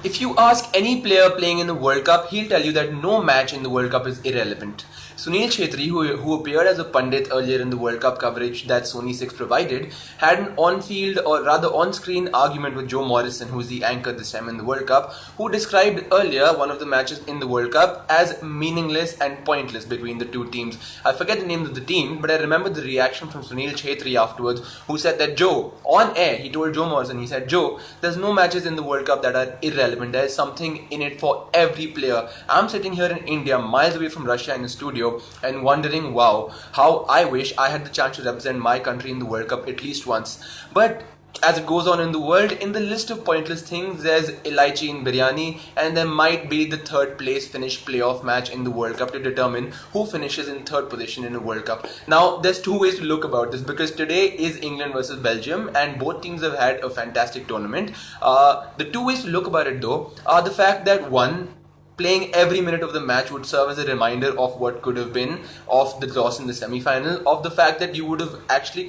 If you ask any player playing in the World Cup, he'll tell you that no match in the World Cup is irrelevant. Sunil Chhetri, who appeared as a pundit earlier in the World Cup coverage that Sony 6 provided, had an on-field or rather on-screen argument with Joe Morrison, who's the anchor this time in the World Cup, who described earlier one of the matches in the World Cup as meaningless and pointless between the two teams. I forget the name of the team, but I remember the reaction from Sunil Chhetri afterwards, who said that Joe, on air, he told Joe Morrison, he said, Joe, there's no matches in the World Cup that are irrelevant. There's something in it for every player. I'm sitting here in India, miles away from Russia in the studio, and wondering, wow, how I wish I had the chance to represent my country in the World Cup at least once. But as it goes on in the world, in the list of pointless things, there's elaichi in biryani, and there might be the third place finish playoff match in the World Cup to determine who finishes in third position in a World Cup. Now, there's two ways to look about this, because today is England versus Belgium, and both teams have had a fantastic tournament. The two ways to look about it, though, are the fact that one, playing every minute of the match would serve as a reminder of what could have been, of the loss in the semi-final, of the fact that you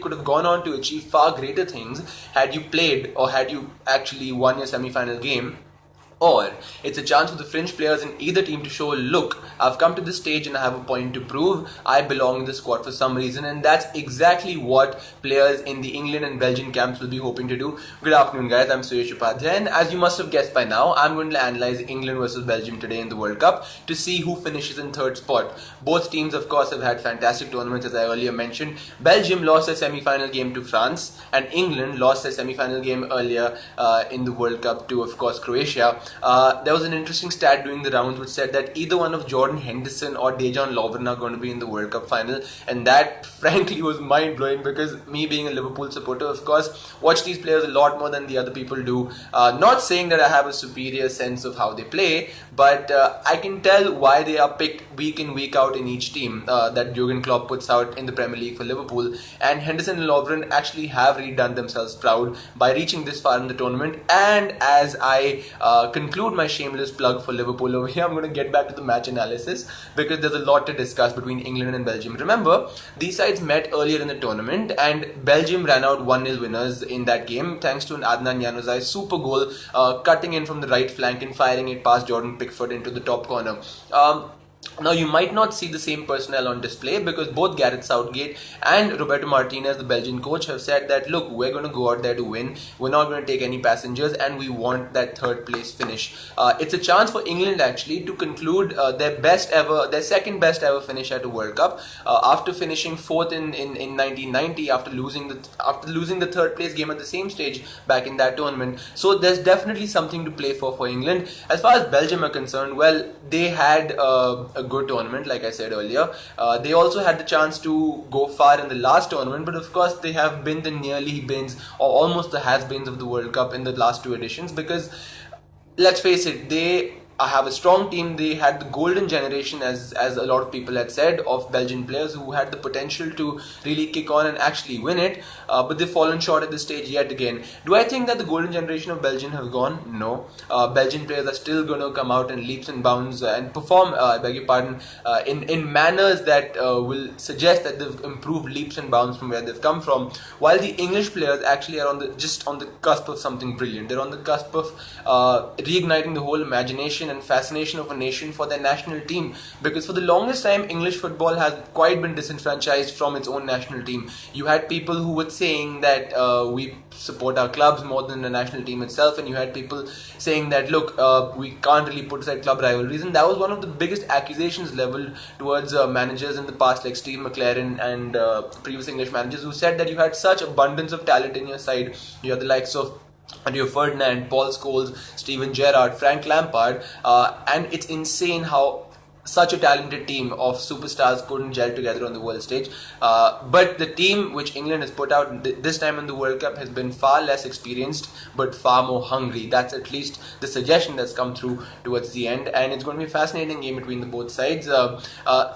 could have gone on to achieve far greater things had you played or had you actually won your semi-final game. Or it's a chance for the fringe players in either team to show, look, I've come to this stage and I have a point to prove. I belong in the squad for some reason, and that's exactly what players in the England and Belgian camps will be hoping to do. Good afternoon, guys. I'm Suyash, and as you must have guessed by now, I'm going to analyze England versus Belgium today in the World Cup to see who finishes in third spot. Both teams, of course, have had fantastic tournaments, as I earlier mentioned. Belgium lost their semi-final game to France, and England lost their semi-final game earlier in the World Cup to, of course, Croatia. There was an interesting stat doing the rounds which said that either one of Jordan Henderson or Dejan Lovren are going to be in the World Cup final, and that frankly was mind-blowing, because me being a Liverpool supporter, of course, watch these players a lot more than the other people do. Not saying that I have a superior sense of how they play, but I can tell why they are picked week in, week out in each team that Jurgen Klopp puts out in the Premier League for Liverpool. And Henderson and Lovren actually have really done themselves proud by reaching this far in the tournament. And as I conclude my shameless plug for Liverpool over here, I'm going to get back to the match analysis, because there's a lot to discuss between England and Belgium. Remember, these sides met earlier in the tournament, and Belgium ran out 1-0 winners in that game thanks to an Adnan Januzaj super goal, cutting in from the right flank and firing it past Jordan Pickford into the top corner. Now, you might not see the same personnel on display, because both Gareth Southgate and Roberto Martinez, the Belgian coach, have said that, look, we're going to go out there to win. We're not going to take any passengers, and we want that third place finish. It's a chance for England actually to conclude their second best ever finish at a World Cup, after finishing fourth in 1990 after losing the third place game at the same stage back in that tournament. So there's definitely something to play for England. As far as Belgium are concerned, well, they had a good tournament, like I said earlier. They also had the chance to go far in the last tournament, but of course they have been the nearly-beens or almost the has-beens of the World Cup in the last two editions, because let's face it, they have a strong team. They had the golden generation, as a lot of people had said, of Belgian players who had the potential to really kick on and actually win it, but they've fallen short at this stage yet again. Do I think that the golden generation of Belgium have gone? No. Belgian players are still going to come out in leaps and bounds and perform, in manners that will suggest that they've improved leaps and bounds from where they've come from, while the English players actually are just on the cusp of something brilliant. They're on the cusp of reigniting the whole imagination and fascination of a nation for their national team, because for the longest time English football has quite been disenfranchised from its own national team. You had people who were saying that we support our clubs more than the national team itself, and you had people saying that, look, we can't really put aside club rivalries, and that was one of the biggest accusations leveled towards managers in the past, like Steve McLaren and previous English managers, who said that you had such abundance of talent in your side. You had the likes of Rio Ferdinand, Paul Scholes, Steven Gerrard, Frank Lampard, and it's insane how such a talented team of superstars couldn't gel together on the world stage. But the team which England has put out this time in the World Cup has been far less experienced, but far more hungry. That's at least the suggestion that's come through towards the end, and it's going to be a fascinating game between the both sides.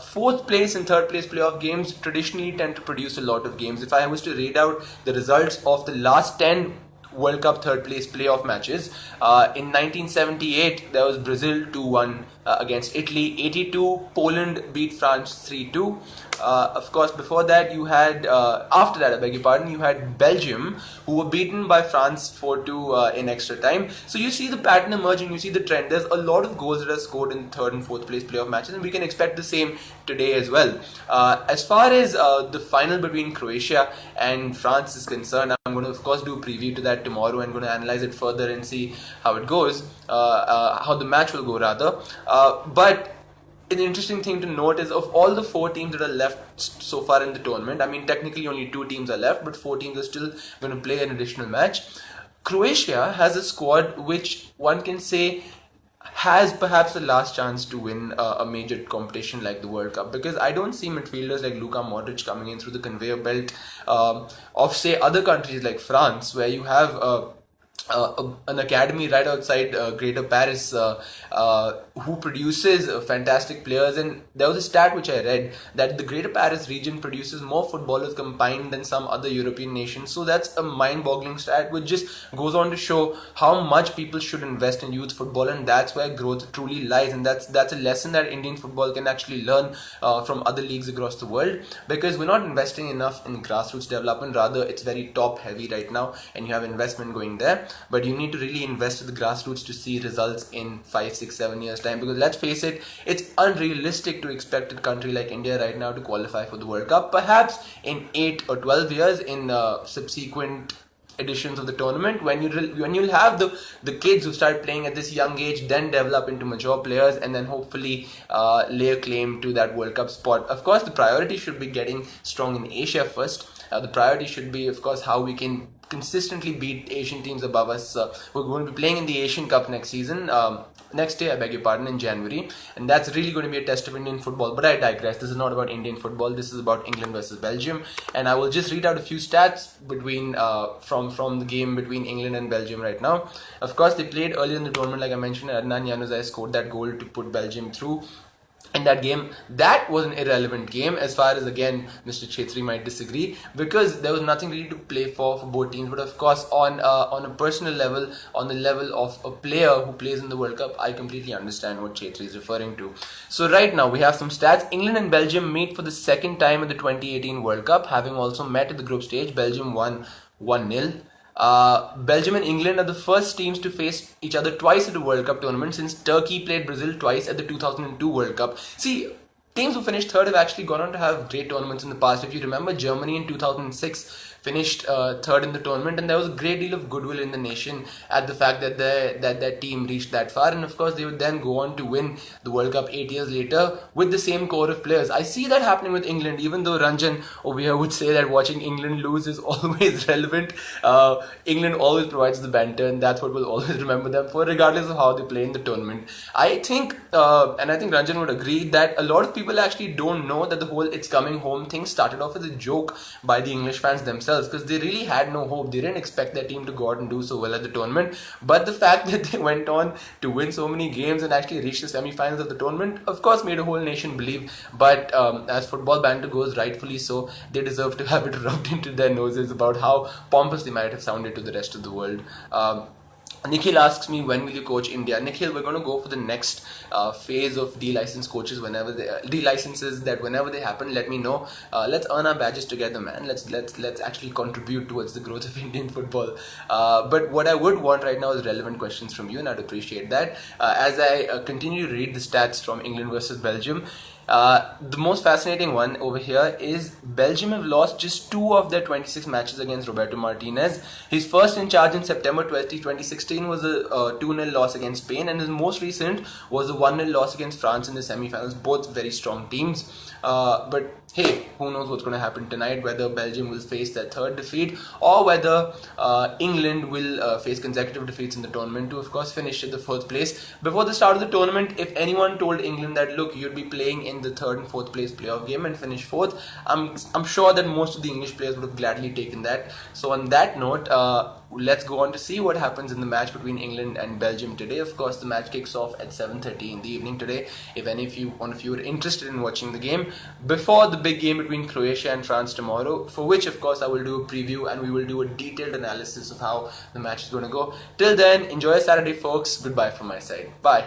Fourth place and third place playoff games traditionally tend to produce a lot of games. If I was to read out the results of the last 10 World Cup third place playoff matches, in 1978 there was Brazil 2-1 against Italy. 82 Poland beat France 3-2. Of course, before that you had, after that, I beg your pardon, you had Belgium, who were beaten by France 4-2 in extra time. So you see the pattern emerging, you see the trend. There's a lot of goals that are scored in third and fourth place playoff matches, and we can expect the same today as well. As far as the final between Croatia and France is concerned, I'm going to of course do a preview to that tomorrow and going to analyze it further and see how it goes, how the match will go rather. But an interesting thing to note is, of all the 4 teams that are left so far in the tournament, I mean technically only 2 teams are left, but 4 teams are still going to play an additional match. Croatia has a squad which one can say has perhaps the last chance to win a major competition like the World Cup, because I don't see midfielders like Luka Modric coming in through the conveyor belt of say other countries like France, where you have an academy right outside Greater Paris who produces fantastic players. And there was a stat which I read that the Greater Paris region produces more footballers combined than some other European nations. So that's a mind-boggling stat which just goes on to show how much people should invest in youth football, and that's where growth truly lies. And that's a lesson that Indian football can actually learn from other leagues across the world, because we're not investing enough in grassroots development. Rather, it's very top heavy right now and you have investment going there, but you need to really invest in the grassroots to see results in 5, 6, 7 years time. Because let's face it, it's unrealistic to expect a country like India right now to qualify for the World Cup. Perhaps in 8 or 12 years, in subsequent editions of the tournament, when you'll have the kids who start playing at this young age, then develop into mature players, and then hopefully lay a claim to that World Cup spot. Of course, the priority should be getting strong in Asia first. The priority should be, of course, how we can consistently beat Asian teams above us. We're going to be playing in the Asian Cup next season, next year, I beg your pardon, in January, and that's really going to be a test of Indian football. But I digress. This is not about Indian football. This is about England versus Belgium, and I will just read out a few stats between from the game between England and Belgium right now. Of course, they played earlier in the tournament, like I mentioned. Adnan Januzaj scored that goal to put Belgium through. In that game, that was an irrelevant game, as far as, again, Mr. Chetri might disagree, because there was nothing really to play for both teams. But of course, on a personal level, on the level of a player who plays in the World Cup, I completely understand what Chetri is referring to. So right now, we have some stats. England and Belgium meet for the second time in the 2018 World Cup, having also met at the group stage. Belgium won 1-0. Belgium and England are the first teams to face each other twice at the World Cup tournament, since Turkey played Brazil twice at the 2002 World Cup. See, teams who finished third have actually gone on to have great tournaments in the past. If you remember, Germany in 2006 finished third in the tournament, and there was a great deal of goodwill in the nation at the fact that their team reached that far. And of course, they would then go on to win the World Cup 8 years later with the same core of players. I see that happening with England, even though Ranjan over here would say that watching England lose is always relevant. England always provides the banter, and that's what we'll always remember them for, regardless of how they play in the tournament. I think, and I think Ranjan would agree, that a lot of people actually don't know that the whole "it's coming home" thing started off as a joke by the English fans themselves, because they really had no hope. They didn't expect their team to go out and do so well at the tournament. But the fact that they went on to win so many games and actually reach the semi-finals of the tournament, of course, made a whole nation believe. But as football banter goes, rightfully so, they deserve to have it rubbed into their noses about how pompous they might have sounded to the rest of the world. Nikhil asks me, when will you coach India? Nikhil, we're going to go for the next phase of D-licensed coaches whenever D-licenses, that whenever they happen, let me know. Let's earn our badges together, man. Let's actually contribute towards the growth of Indian football. But what I would want right now is relevant questions from you, and I'd appreciate that. As I continue to read the stats from England versus Belgium, the most fascinating one over here is Belgium have lost just 2 of their 26 matches against Roberto Martinez. His first in charge in September 2016 was a 2-0 loss against Spain, and his most recent was a 1-0 loss against France in the semi-finals. Both very strong teams. But hey, who knows what's going to happen tonight, whether Belgium will face their third defeat, or whether England will face consecutive defeats in the tournament to, of course, finish at the 4th place. Before the start of the tournament, if anyone told England that, look, you'd be playing in the 3rd and 4th place playoff game and finish 4th, I'm sure that most of the English players would have gladly taken that. So on that note, let's go on to see what happens in the match between England and Belgium today. Of course, the match kicks off at 7:30 in the evening today. If any of you are interested in watching the game before the big game between Croatia and France tomorrow, for which, of course, I will do a preview and we will do a detailed analysis of how the match is going to go. Till then, enjoy Saturday, folks. Goodbye from my side. Bye.